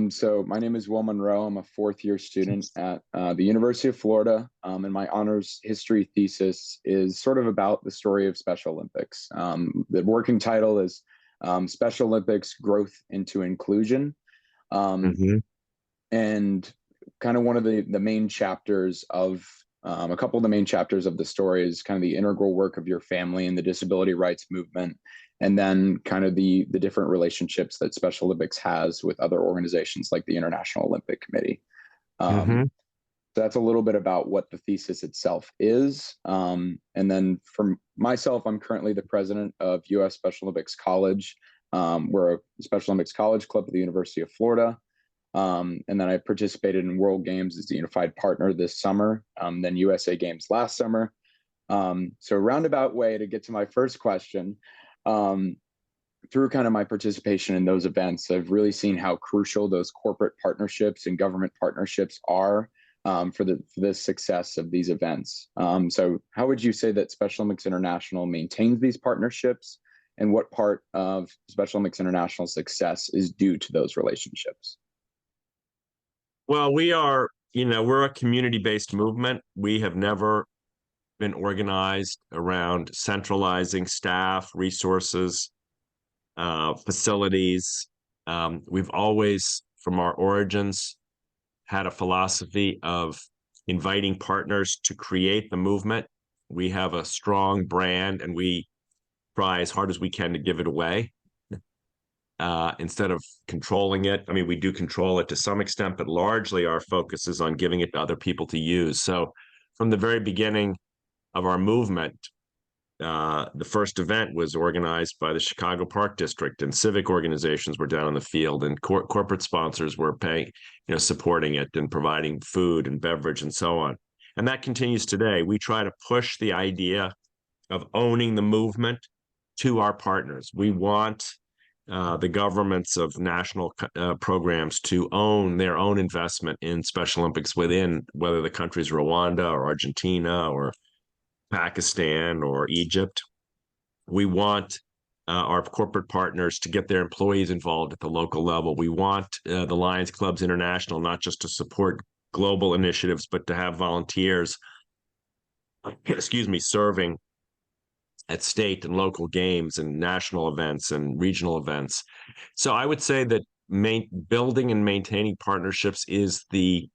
So my name is Will Munro. I'm a fourth year student at the University of Florida, and my honors history thesis is sort of about the story of Special Olympics. The working title is Special Olympics Growth into Inclusion. Um, hmm and kind of one of the main chapters of a couple of the main chapters of the story is kind of the integral work of your family and the disability rights movement, and then kind of the different relationships that Special Olympics has with other organizations like the International Olympic Committee. hmm Um, so that's a little bit about what the thesis itself is. And then for myself, I'm currently the president of U.S. Special Olympics College. We're a Special Olympics College club at the University of Florida. And then I participated in World Games as the unified partner this summer, then USA Games last summer. So roundabout way to get to my first question, um, through kind of my participation in those events, I've really seen how crucial those corporate partnerships and government partnerships are for the success of these events. So how would you say that Special Olympics International maintains these partnerships, and what part of Special Olympics International success is due to those relationships? Well, we're a community-based movement. We have never been organized around centralizing staff, resources, facilities. We've always, from our origins, had a philosophy of inviting partners to create the movement. We have a strong brand, and we try as hard as we can to give it away. Instead of controlling it. I mean, we do control it to some extent, but largely our focus is on giving it to other people to use. So from the very beginning of our movement, the first event was organized by the Chicago Park District, and civic organizations were down in the field, and corporate sponsors were paying, supporting it and providing food and beverage and so on. And that continues today. We try to push the idea of owning the movement to our partners. We want the governments of national programs to own their own investment in Special Olympics within, whether the country's Rwanda or Argentina or Pakistan or Egypt. We want our corporate partners to get their employees involved at the local level. We want the Lions Clubs International not just to support global initiatives, but to have volunteers, serving at state and local games and national events and regional events. So I would say that building and maintaining partnerships is the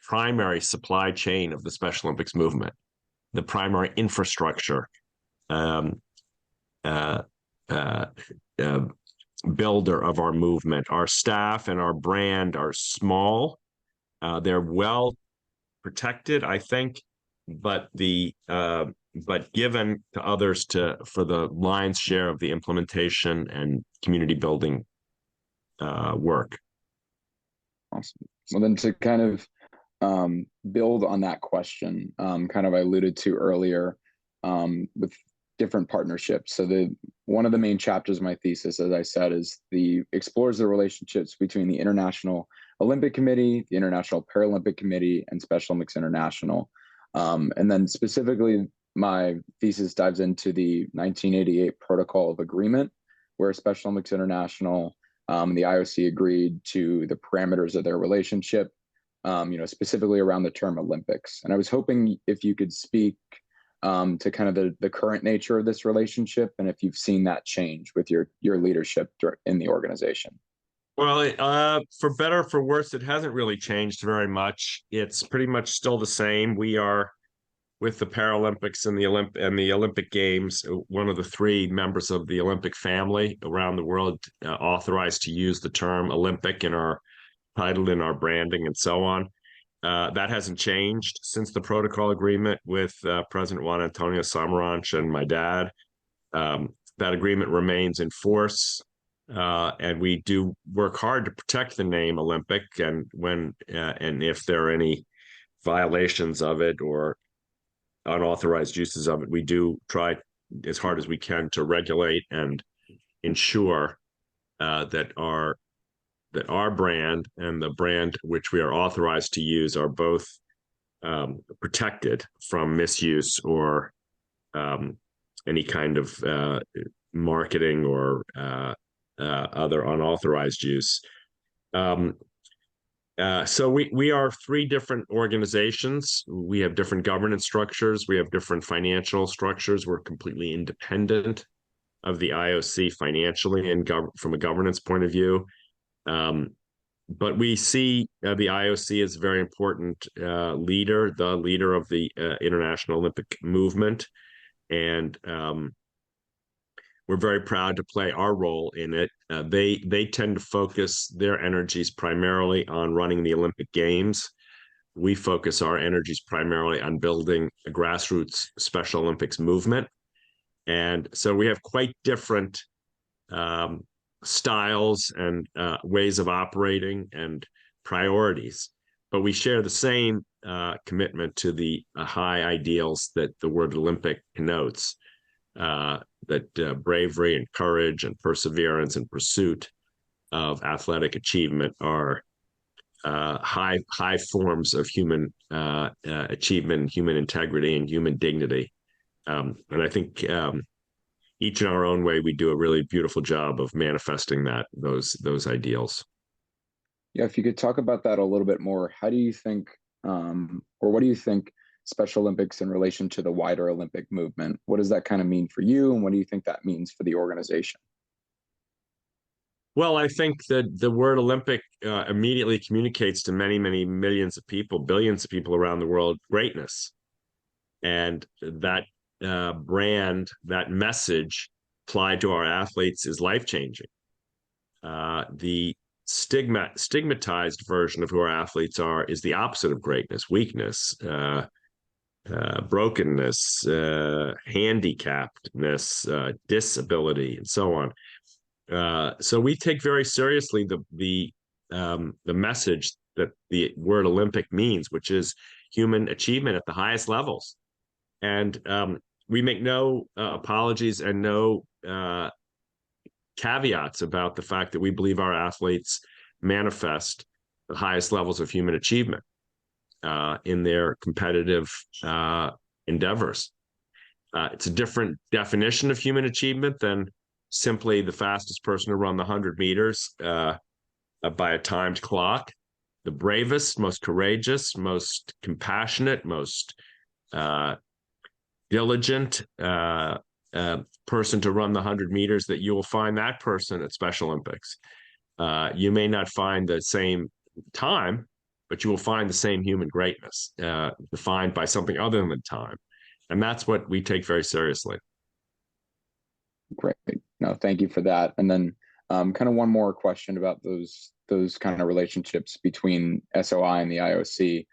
primary supply chain of the Special Olympics movement, the primary infrastructure um, uh, uh, uh, builder of our movement. Our staff and our brand are small. They're well protected, I think, but given to others for the lion's share of the implementation and community building work. Awesome. Well, then to kind of build on that question, kind of I alluded to earlier with different partnerships. So one of the main chapters of my thesis, as I said, explores the relationships between the International Olympic Committee, the International Paralympic Committee, and Special Olympics International. And then specifically, my thesis dives into the 1988 Protocol of Agreement, where Special Olympics International and the IOC agreed to the parameters of their relationship, specifically around the term Olympics. And I was hoping if you could speak to kind of the current nature of this relationship, and if you've seen that change with your leadership in the organization. Well, for better or for worse, it hasn't really changed very much. It's pretty much still the same. We are, with the Paralympics and the Olympic Games, one of the three members of the Olympic family around the world authorized to use the term Olympic in our title, in our branding, and so on. That hasn't changed since the protocol agreement with President Juan Antonio Samaranch and my dad. That agreement remains in force. And we do work hard to protect the name Olympic, and if there are any violations of it or unauthorized uses of it, we do try as hard as we can to regulate and ensure that our brand and the brand which we are authorized to use are both protected from misuse or any kind of marketing or other unauthorized use. So we are three different organizations. We have different governance structures. We have different financial structures. We're completely independent of the IOC financially and from a governance point of view. But we see the IOC as a very important leader, the leader of the International Olympic movement. And we're very proud to play our role in it. They tend to focus their energies primarily on running the Olympic Games. We focus our energies primarily on building a grassroots Special Olympics movement. And so we have quite different styles and ways of operating and priorities, but we share the same commitment to the high ideals that the word Olympic connotes. That bravery and courage and perseverance and pursuit of athletic achievement are high forms of human achievement, human integrity, and human dignity. And I think each in our own way, we do a really beautiful job of manifesting those ideals. Yeah, if you could talk about that a little bit more, how do you think, or what do you think Special Olympics in relation to the wider Olympic movement? What does that kind of mean for you, and what do you think that means for the organization? Well, I think that the word Olympic immediately communicates to many, many millions of people, billions of people around the world, greatness. And that brand, that message applied to our athletes is life-changing. The stigmatized version of who our athletes are is the opposite of greatness: weakness, brokenness, handicappedness, disability, and so on. So we take very seriously the message that the word Olympic means, which is human achievement at the highest levels. And we make no apologies and no caveats about the fact that we believe our athletes manifest the highest levels of human achievement in their competitive endeavors. It's a different definition of human achievement than simply the fastest person to run the 100 meters by a timed clock. The bravest, most courageous, most compassionate, most diligent person to run the 100 meters, that you will find that person at Special Olympics. You may not find the same time, but you will find the same human greatness defined by something other than time. And that's what we take very seriously. Great. No, thank you for that. And then kind of one more question about those kind of relationships between SOI and the IOC.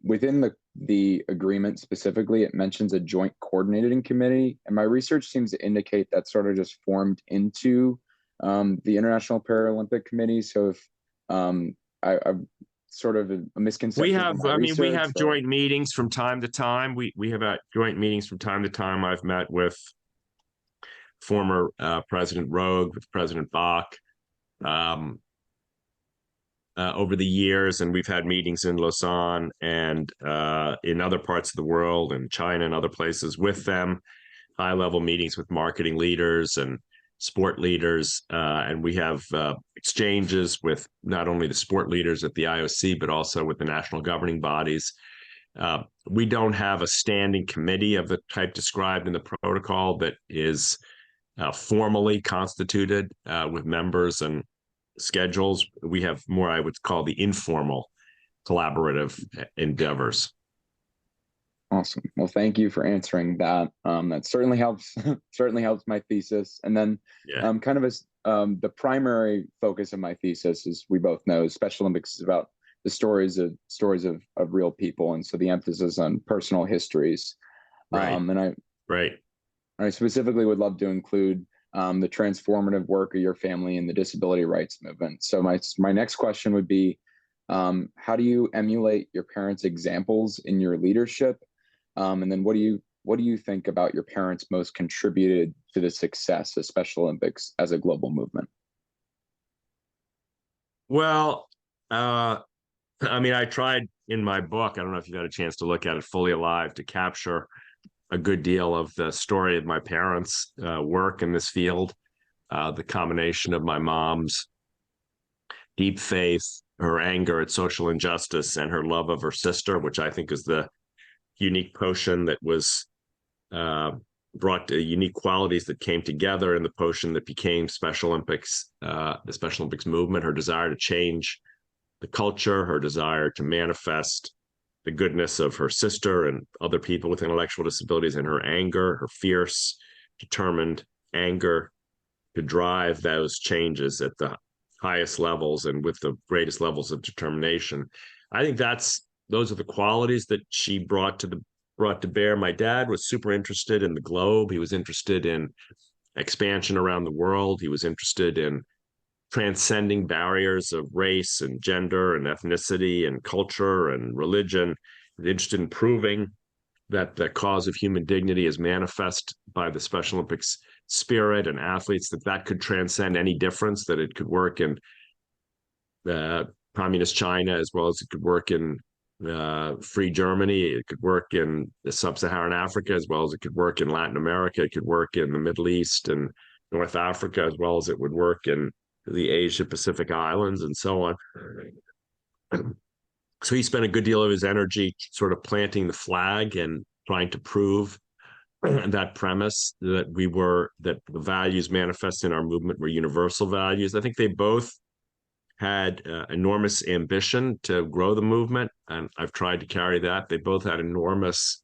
Within the agreement specifically, it mentions a joint coordinating committee, and my research seems to indicate that sort of just formed into the International Paralympic Committee. So if I've sort of a misconception. We have joint meetings from time to time. We have joint meetings from time to time. I've met with former President Rogue, with President Bach over the years, and we've had meetings in Lausanne and in other parts of the world, and China and other places with them, high-level meetings with marketing leaders and sport leaders, and we have exchanges with not only the sport leaders at the IOC, but also with the national governing bodies. We don't have a standing committee of the type described in the protocol that is formally constituted with members and schedules. We have more, I would call, the informal collaborative endeavors. Awesome. Well, thank you for answering that. That certainly helps. Certainly helps my thesis. And then, kind of as the primary focus of my thesis, is, we both know, Special Olympics is about the stories of real people, and so the emphasis on personal histories. Right. And I specifically would love to include the transformative work of your family in the disability rights movement. So my next question would be, how do you emulate your parents' examples in your leadership? And then what do you think about your parents most contributed to the success of Special Olympics as a global movement? Well, I mean, I tried in my book, I don't know if you've had a chance to look at it, Fully Alive, to capture a good deal of the story of my parents' work in this field, the combination of my mom's deep faith, her anger at social injustice, and her love of her sister, which I think is the unique potion that was brought unique qualities that came together in the potion that became Special Olympics, the Special Olympics movement. Her desire to change the culture, her desire to manifest the goodness of her sister and other people with intellectual disabilities, and her anger, her fierce, determined anger to drive those changes at the highest levels and with the greatest levels of determination. I think those are the qualities that she brought to bear. My dad was super interested in the globe. He was interested in expansion around the world. He was interested in transcending barriers of race and gender and ethnicity and culture and religion. He was interested in proving that the cause of human dignity is manifest by the Special Olympics spirit and athletes, that could transcend any difference, that it could work in communist China as well as it could work in free Germany. It could work in sub-Saharan Africa as well as it could work in Latin America. It could work in the Middle East and North Africa as well as it would work in the Asia Pacific Islands and so on. So he spent a good deal of his energy sort of planting the flag and trying to prove that premise that that the values manifest in our movement were universal values. I think they both had enormous ambition to grow the movement, and I've tried to carry that. They both had enormous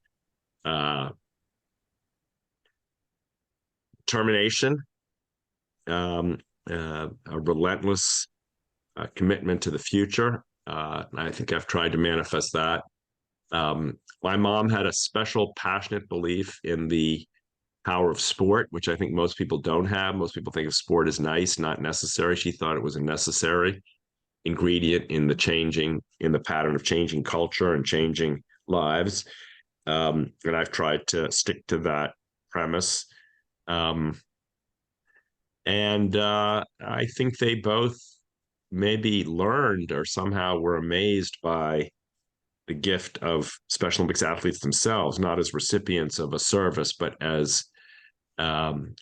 determination, a relentless commitment to the future. I think I've tried to manifest that. My mom had a special, passionate belief in the power of sport, which I think most people don't have. Most people think of sport as nice, not necessary. She thought it was a necessary ingredient in the pattern of changing culture and changing lives. And I've tried to stick to that premise. And I think they both maybe learned or somehow were amazed by the gift of Special Olympics athletes themselves, not as recipients of a service, but as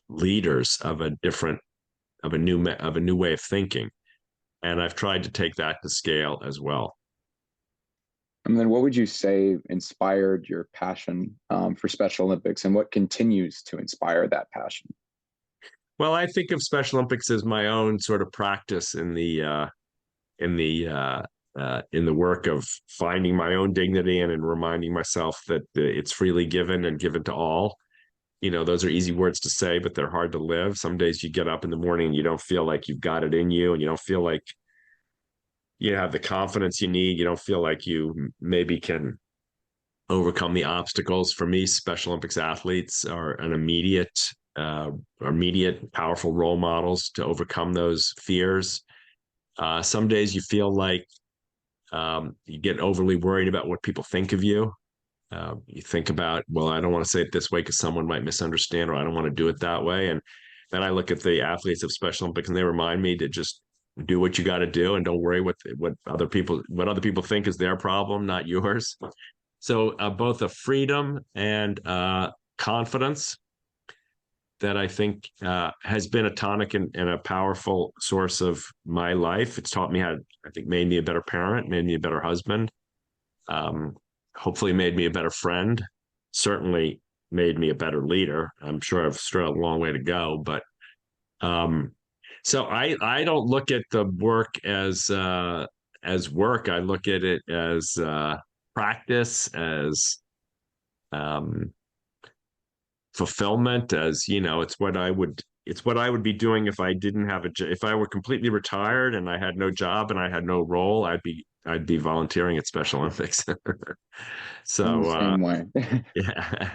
leaders of a new way of thinking. And I've tried to take that to scale as well. And then what would you say inspired your passion for Special Olympics, and what continues to inspire that passion? Well, I think of Special Olympics as my own sort of practice in the work of finding my own dignity and in reminding myself that it's freely given and given to all. Those are easy words to say, but they're hard to live. Some days you get up in the morning and you don't feel like you've got it in you, and you don't feel like you have the confidence you need. You don't feel like you maybe can overcome the obstacles. For me, Special Olympics athletes are an immediate, powerful role models to overcome those fears. Some days you feel like you get overly worried about what people think of you. You think about, well, I don't want to say it this way because someone might misunderstand, or I don't want to do it that way. And then I look at the athletes of Special Olympics and they remind me to just do what you got to do and don't worry what other people think is their problem, not yours. So both a freedom and confidence that I think has been a tonic and a powerful source of my life. It's taught me made me a better parent, made me a better husband, hopefully made me a better friend, certainly made me a better leader. I'm sure I've still a long way to go, but so I don't look at the work as work. I look at it as practice, as fulfillment, as it's what I would be doing if I didn't have if I were completely retired and I had no job and I had no role. I'd be volunteering at Special Olympics. So same way. Yeah,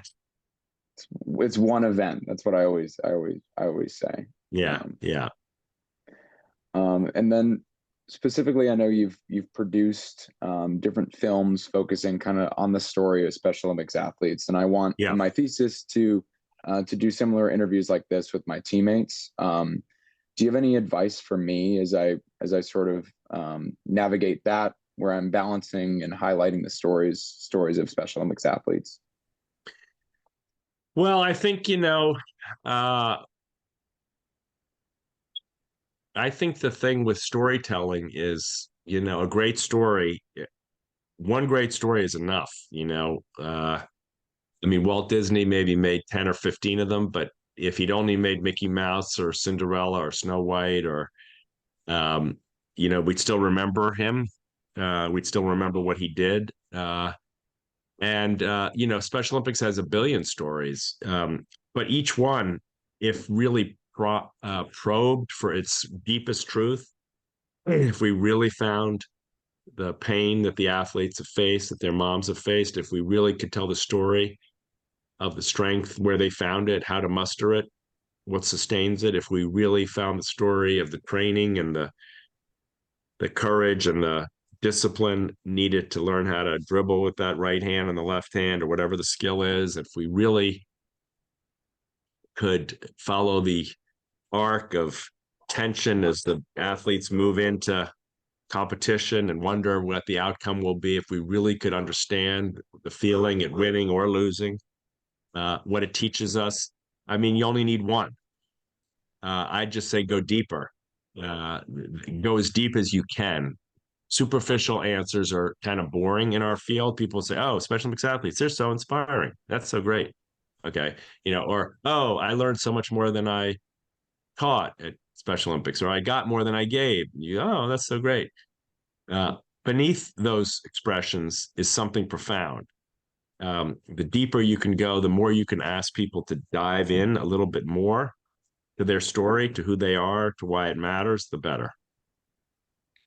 it's one event. That's what I always say. Yeah. And then specifically, I know you've produced different films focusing kind of on the story of Special Olympics athletes, and I want in my thesis to do similar interviews like this with my teammates. Do you have any advice for me as I sort of navigate that, where I'm balancing and highlighting the stories of Special Olympics athletes? Well, I think I think the thing with storytelling is, a great story, one great story is enough, I mean, Walt Disney maybe made 10 or 15 of them, but if he'd only made Mickey Mouse or Cinderella or Snow White or, um, we'd still remember him. We'd still remember what he did. Special Olympics has a billion stories, but each one, if really probed for its deepest truth, if we really found the pain that the athletes have faced, that their moms have faced, if we really could tell the story of the strength, where they found it, how to muster it, what sustains it, if we really found the story of the training and the courage and the discipline needed to learn how to dribble with that right hand and the left hand or whatever the skill is, if we really could follow the arc of tension as the athletes move into competition and wonder what the outcome will be, if we really could understand the feeling at winning or losing, what it teaches us. I mean, you only need one. I'd just say go deeper, go as deep as you can. Superficial answers are kind of boring in our field. People say, oh, Special Olympics athletes, they're so inspiring. That's so great. Okay. Or, oh, I learned so much more than I taught at Special Olympics, or I got more than I gave. Oh, that's so great. Beneath those expressions is something profound. The deeper you can go, the more you can ask people to dive in a little bit more to their story, to who they are, to why it matters, the better.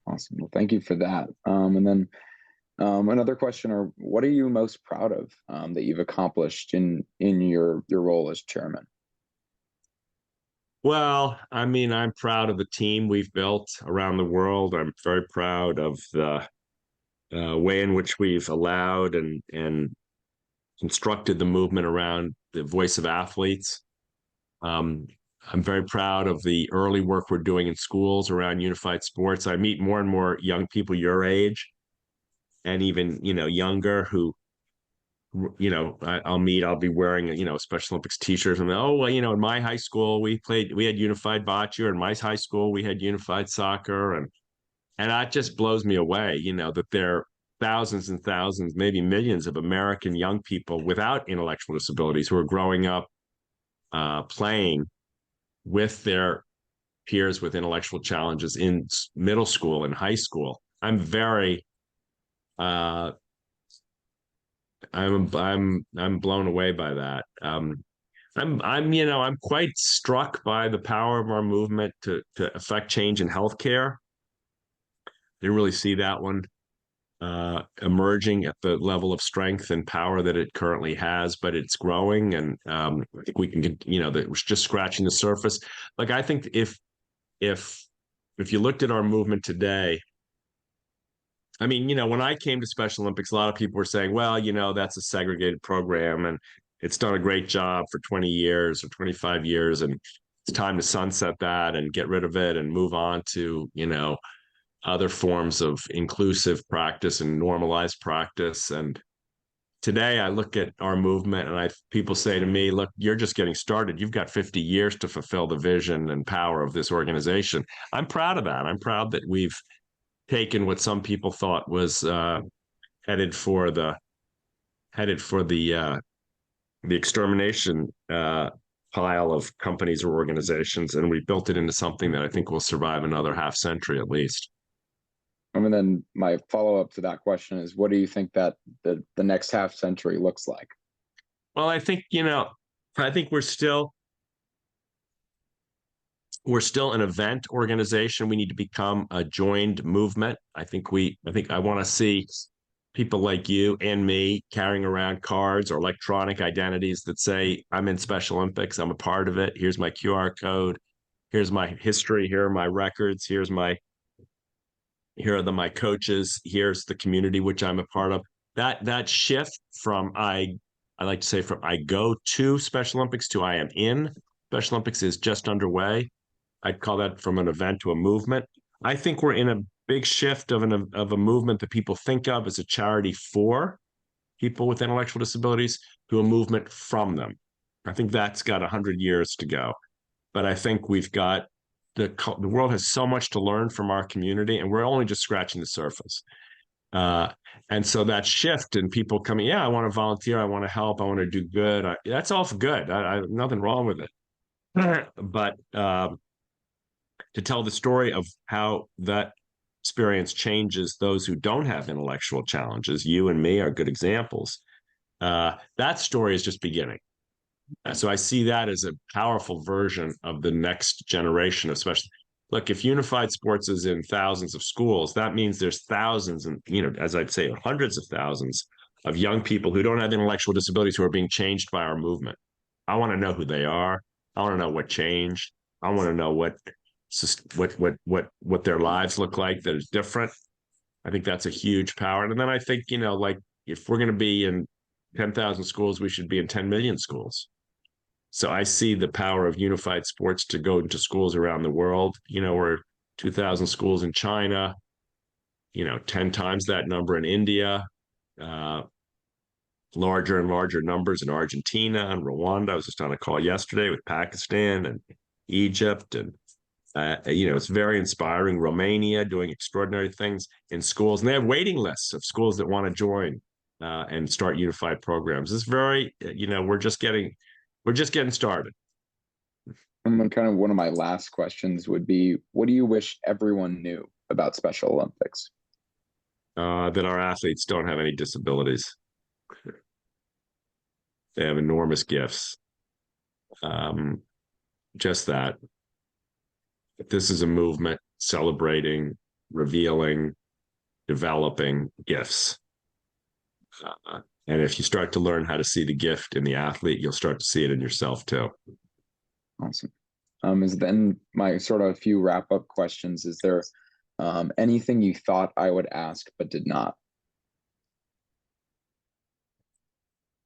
Awesome. Well, thank you for that. And then another question: Or what are you most proud of that you've accomplished in your role as chairman? Well, I mean, I'm proud of the team we've built around the world. I'm very proud of the way in which we've allowed and constructed the movement around the voice of athletes. Um, I'm very proud of the early work we're doing in schools around unified sports. I meet more and more young people your age and even, younger who, I'll be wearing, Special Olympics t-shirts and, oh, well, in my high school, we had unified bocce, or in my high school, we had unified soccer. And that just blows me away, that there are thousands and thousands, maybe millions of American young people without intellectual disabilities who are growing up playing with their peers with intellectual challenges in middle school and high school. I'm very I'm blown away by that. I'm quite struck by the power of our movement to affect change in healthcare. Didn't really see that one emerging at the level of strength and power that it currently has, but it's growing, and I think we can, that we're just scratching the surface. Like, I think if you looked at our movement today, I mean, when I came to Special Olympics, a lot of people were saying, well, that's a segregated program and it's done a great job for 20 years or 25 years, and it's time to sunset that and get rid of it and move on to, other forms of inclusive practice and normalized practice. And today I look at our movement and people say to me, look, you're just getting started. You've got 50 years to fulfill the vision and power of this organization. I'm proud of that. I'm proud that we've taken what some people thought was headed for the extermination pile of companies or organizations, and we built it into something that I think will survive another half century at least. And then my follow-up to that question is, what do you think that the next half century looks like? Well, I think, we're still an event organization. We need to become a joined movement. I think I want to see people like you and me carrying around cards or electronic identities that say, I'm in Special Olympics, I'm a part of it. Here's my QR code. Here's my history. Here are my records. Here are my coaches. Here's the community which I'm a part of. That shift from I like to say from I go to Special Olympics to I am in Special Olympics is just underway. I'd call that from an event to a movement. I think we're in a big shift of a movement that people think of as a charity for people with intellectual disabilities to a movement from them. I think that's got 100 years to go. But I think we've got the world has so much to learn from our community, and we're only just scratching the surface. And so that shift in people coming, yeah, I want to volunteer, I want to help, I want to do good. That's all good. Nothing wrong with it. But to tell the story of how that experience changes those who don't have intellectual challenges, you and me are good examples. That story is just beginning. So I see that as a powerful version of the next generation, especially. Look, if unified sports is in thousands of schools, that means there's thousands and, as I'd say, hundreds of thousands of young people who don't have intellectual disabilities who are being changed by our movement. I want to know who they are. I want to know what changed. I want to know what their lives look like that is different. I think that's a huge power. And then I think, like if we're going to be in 10,000 schools, we should be in 10 million schools. So I see the power of unified sports to go into schools around the world. We're 2,000 schools in China, 10 times that number in India, larger and larger numbers in Argentina and Rwanda. I was just on a call yesterday with Pakistan and Egypt. And, it's very inspiring. Romania doing extraordinary things in schools. And they have waiting lists of schools that want to join and start unified programs. It's very, we're just getting started. And then kind of one of my last questions would be, what do you wish everyone knew about Special Olympics? That our athletes don't have any disabilities. They have enormous gifts. Just that. This is a movement celebrating, revealing, developing gifts. And if you start to learn how to see the gift in the athlete, you'll start to see it in yourself too. Awesome. Is then my sort of a few wrap-up questions. Is there anything you thought I would ask but did not?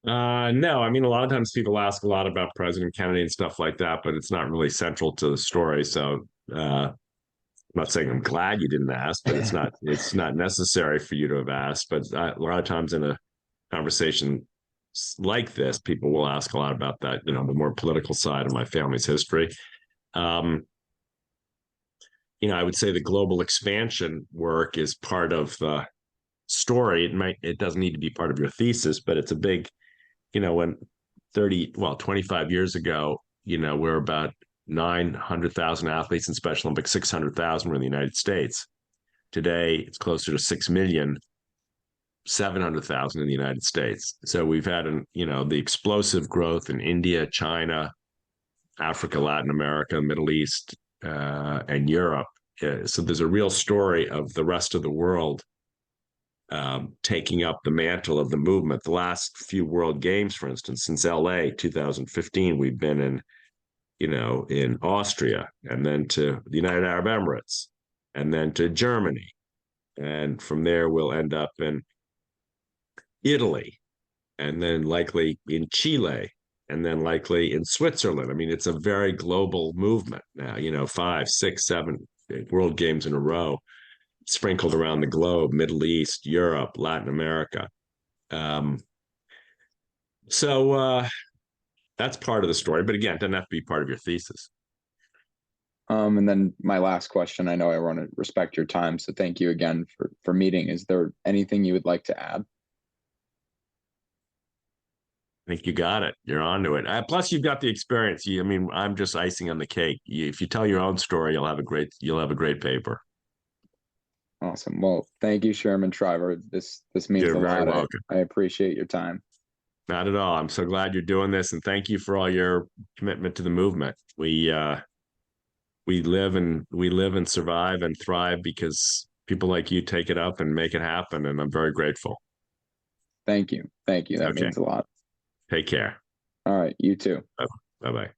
No, I mean, a lot of times people ask a lot about President Kennedy and stuff like that, but it's not really central to the story. So I'm not saying I'm glad you didn't ask, but it's not necessary for you to have asked. But a lot of times in a conversation like this, people will ask a lot about that, the more political side of my family's history. I would say the global expansion work is part of the story. It doesn't need to be part of your thesis, but it's a big, when 25 years ago, we're about 900,000 athletes in Special Olympics, 600,000 were in the United States. Today, it's closer to 6,700,000 in the United States. So we've had, the explosive growth in India, China, Africa, Latin America, Middle East, and Europe. So there's a real story of the rest of the world taking up the mantle of the movement. The last few World Games, for instance, since LA 2015, we've been in Austria, and then to the United Arab Emirates, and then to Germany. And from there, we'll end up in Italy, and then likely in Chile, and then likely in Switzerland. I mean, it's a very global movement now, 5, 6, 7 World Games in a row, sprinkled around the globe, Middle East, Europe, Latin America. So that's part of the story. But again, it doesn't have to be part of your thesis. And then my last question, I know I want to respect your time, so thank you again for meeting. Is there anything you would like to add? I think you got it. You're onto it. Plus, you've got the experience. I'm just icing on the cake. If you tell your own story, you'll have a great paper. Awesome. Well, thank you, Chairman Shriver. This means a lot. I appreciate your time. Not at all. I'm so glad you're doing this, and thank you for all your commitment to the movement. We live and survive and thrive because people like you take it up and make it happen, and I'm very grateful. Thank you. That means a lot. Take care. All right. You too. Bye-bye.